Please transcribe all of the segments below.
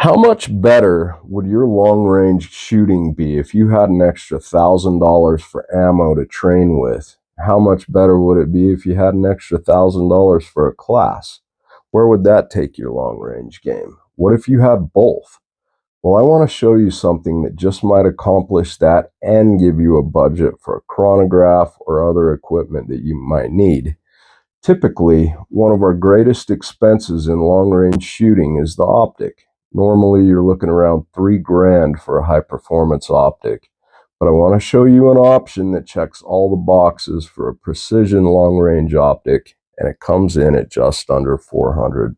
How much better would your long-range shooting be if you had an extra $1,000 for ammo to train with? How much better would it be if you had an extra $1,000 for a class? Where would that take your long-range game? What if you had both? Well, I want to show you something that just might accomplish that and give you a budget for a chronograph or other equipment that you might need. Typically, one of our greatest expenses in long-range shooting is the optic. Normally, you're looking around $3,000 for a high-performance optic, but I want to show you an option that checks all the boxes for a precision long-range optic, and it comes in at just under $400.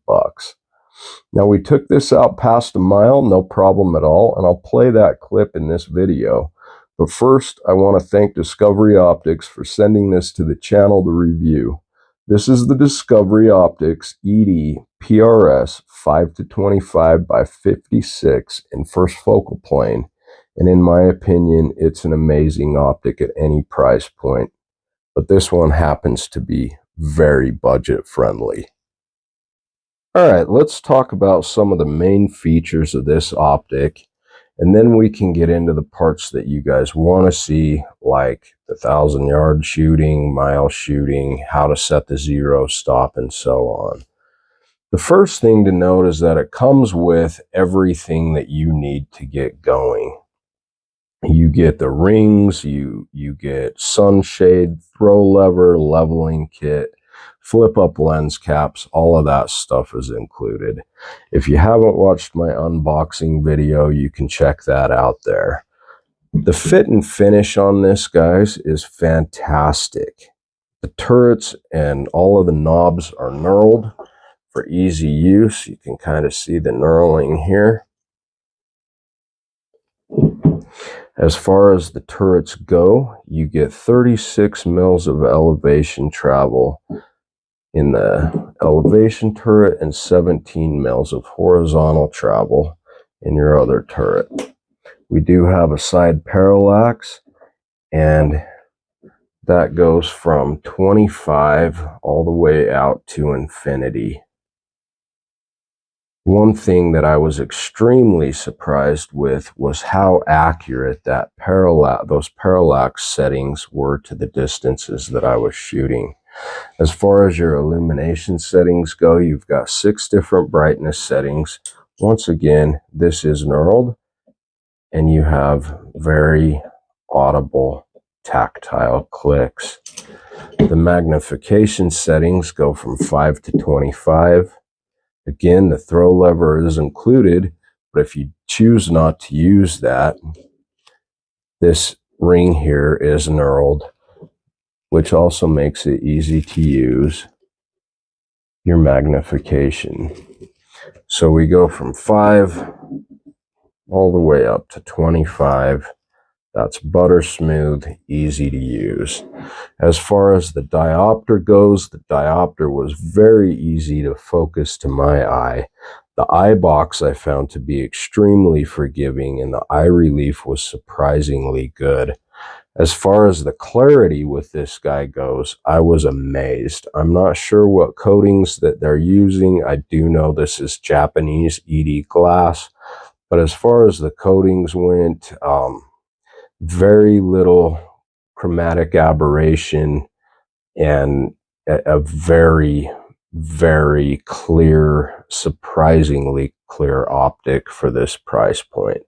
Now, we took this out past a mile, no problem at all, and I'll play that clip in this video. But first, I want to thank Discovery Optics for sending this to the channel to review. This is the DiscoveryOpt ED PRS 5-25 by 56 in first focal plane, and in my opinion, it's an amazing optic at any price point. But this one happens to be very budget friendly. All right, let's talk about some of the main features of this optic, and then we can get into the parts that you guys want to see, like the 1,000-yard shooting, mile shooting, how to set the zero stop, and so on. The first thing to note is that it comes with everything that you need to get going. You get the rings, you get sunshade, throw lever, leveling kit, flip-up lens caps, all of that stuff is included. If you haven't watched my unboxing video, you can check that out there. The fit and finish on this, guys, is fantastic. The turrets and all of the knobs are knurled for easy use. You can kind of see the knurling here. As far as the turrets go, you get 36 mils of elevation travel in the elevation turret and 17 mils of horizontal travel in your other turret. We do have a side parallax, and that goes from 25 all the way out to infinity. One thing that I was extremely surprised with was how accurate that those parallax settings were to the distances that I was shooting. As far as your illumination settings go, you've got 6 different brightness settings. Once again, this is knurled, and you have very audible tactile clicks. The magnification settings go from 5 to 25. Again, the throw lever is included, but if you choose not to use that, this ring here is knurled, which also makes it easy to use your magnification. So we go from 5 all the way up to 25. That's butter smooth, easy to use. As far as the diopter goes, the diopter was very easy to focus to my eye. The eye box I found to be extremely forgiving, and the eye relief was surprisingly good. As far as the clarity with this guy goes, I was amazed. I'm not sure what coatings that they're using. I do know this is Japanese ED glass, but as far as the coatings went, very little chromatic aberration and a very, very clear, surprisingly clear optic for this price point.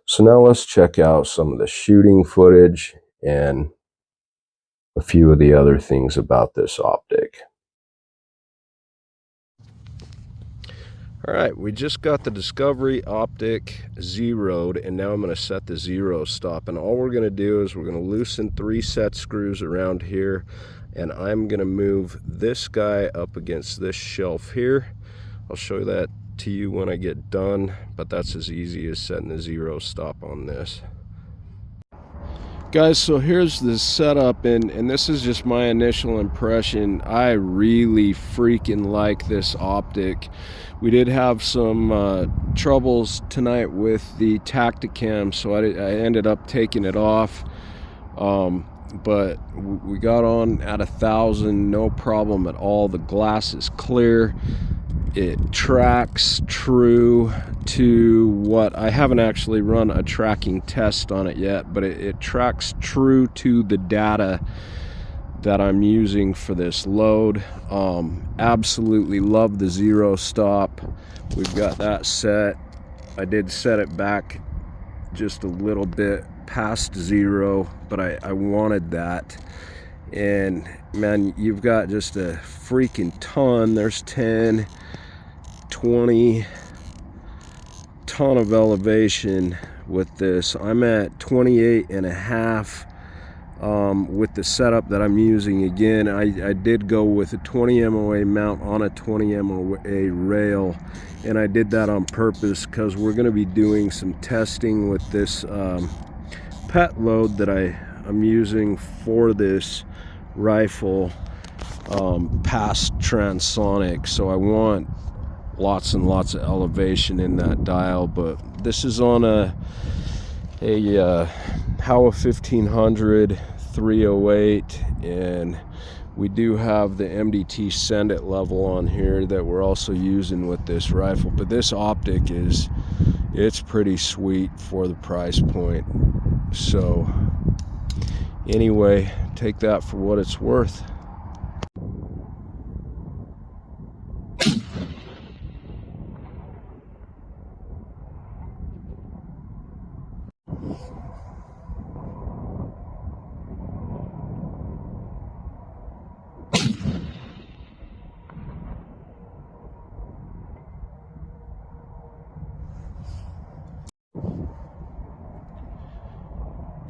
So now let's check out some of the shooting footage and a few of the other things about this optic. All right, we just got the Discovery Optic zeroed, and now I'm going to set the zero stop. And all we're going to do is we're going to loosen 3 set screws around here, and I'm going to move this guy up against this shelf here. I'll show that to you when I get done, but that's as easy as setting the zero stop on this. Guys, so here's the setup, and this is just my initial impression. I really freaking like this optic. We did have some troubles tonight with the Tacticam, so I ended up taking it off. But we got on at 1,000, no problem at all. The glass is clear. it tracks true to what I haven't actually run a tracking test on it yet, but it tracks true to the data that I'm using for this load. Absolutely love the zero stop. We've got that set. I did set it back just a little bit past zero, but I wanted that. And man, you've got just a freaking ton. There's 10, 20 ton of elevation with this. I'm at 28 and a half with the setup that I'm using. Again, I did go with a 20 MOA mount on a 20 MOA rail, and I did that on purpose because we're going to be doing some testing with this pet load that I'm using for this rifle past transonic. So I want lots and lots of elevation in that dial, but this is on a Howa 1500 308, and we do have the MDT send it level on here that we're also using with this rifle. But this optic it's pretty sweet for the price point. So anyway, take that for what it's worth.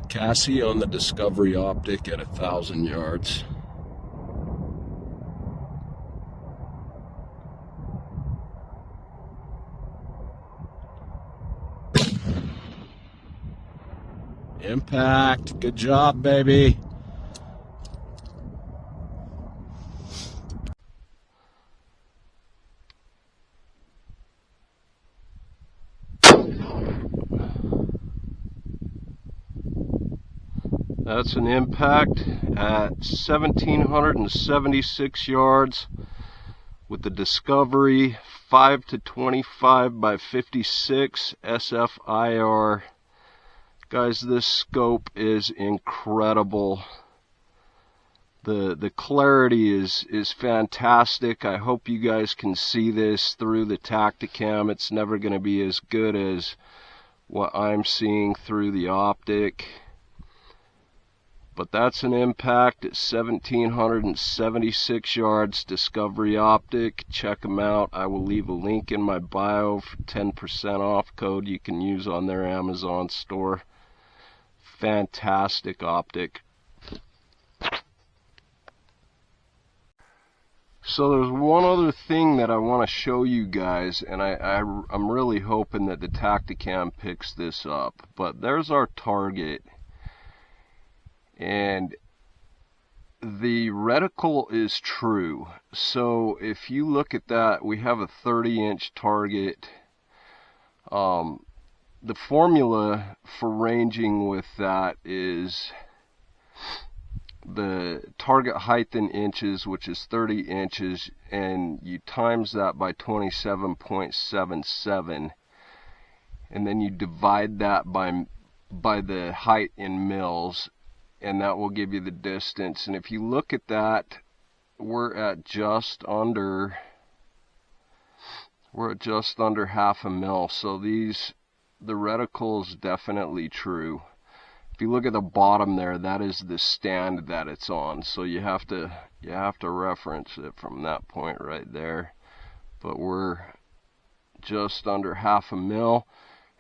Cassie on the Discovery Optic at 1,000 yards. Impact. Good job, baby. That's an impact at 1,776 yards with the Discovery 5 to 25 by 56 SFIR. Guys, this scope is incredible. The clarity is fantastic. I hope you guys can see this through the Tacticam. It's never going to be as good as what I'm seeing through the optic. But that's an impact at 1,776 yards, Discovery Optic. Check them out. I will leave a link in my bio for 10% off code you can use on their Amazon store. Fantastic optic. So there's one other thing that I want to show you guys, and I'm really hoping that the Tacticam picks this up. But there's our target. And the reticle is true. So if you look at that, we have a 30-inch target. The formula for ranging with that is the target height in inches, which is 30 inches, and you times that by 27.77, and then you divide that by the height in mils, and that will give you the distance. And if you look at that, we're at just under half a mil. So the reticle is definitely true. If you look at the bottom there, that is the stand that it's on. So you have to reference it from that point right there. But we're just under half a mil.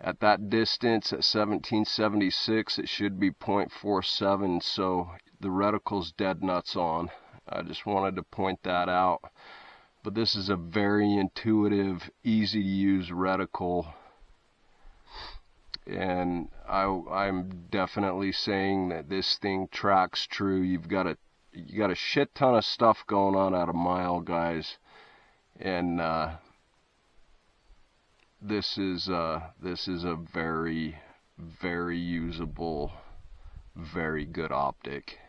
At that distance, at 1776, it should be 0.47, so the reticle's dead nuts on. I just wanted to point that out. But this is a very intuitive, easy to use reticle. And I'm definitely saying that this thing tracks true. You got a shit ton of stuff going on at a mile, guys. And this is a very, very usable, very good optic,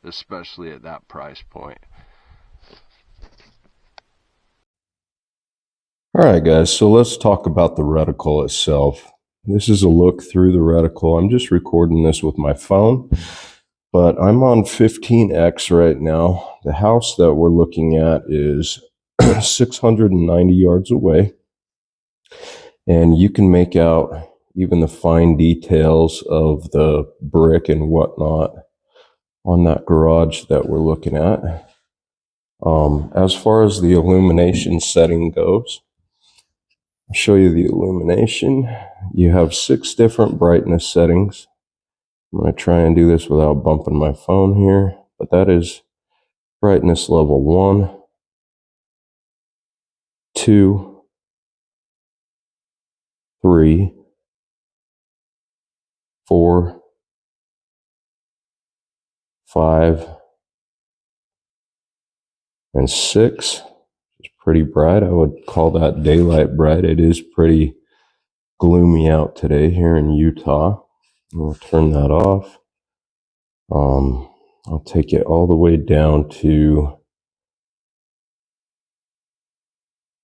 especially at that price point. All right, guys, so let's talk about the reticle itself. This is a look through the reticle. I'm just recording this with my phone, but I'm on 15x right now. The house that we're looking at is 690 yards away, and you can make out even the fine details of the brick and whatnot on that garage that we're looking at. As far as the illumination setting goes, I'll show you the illumination. You have 6 different brightness settings. I'm going to try and do this without bumping my phone here, but that is brightness level 1, 2, 3, 4, 5, and 6. It's pretty bright. I would call that daylight bright. It is pretty gloomy out today here in Utah. We'll turn that off. I'll take it all the way down to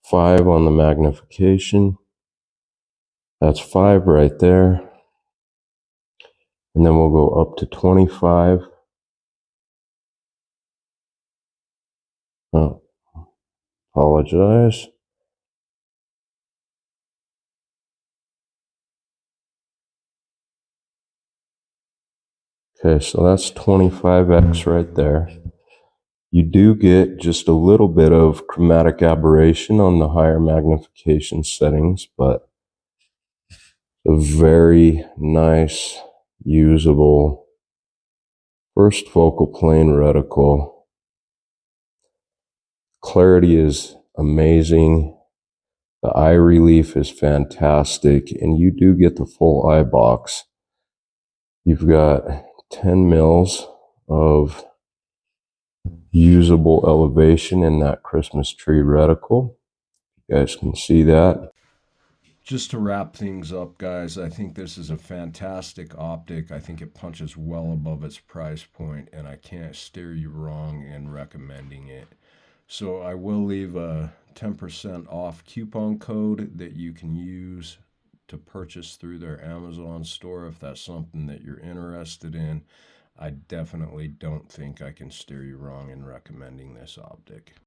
5 on the magnification. That's 5 right there. And then we'll go up to 25. Oh, apologize. Okay, so that's 25x right there. You do get just a little bit of chromatic aberration on the higher magnification settings, but a very nice, usable first focal plane reticle. Clarity is amazing. The eye relief is fantastic, and you do get the full eye box. You've got 10 mils of usable elevation in that Christmas tree reticle. You guys can see that. Just to wrap things up, guys, I think this is a fantastic optic. I think it punches well above its price point, and I can't steer you wrong in recommending it. So I will leave a 10% off coupon code that you can use to purchase through their Amazon store if that's something that you're interested in. I definitely don't think I can steer you wrong in recommending this optic.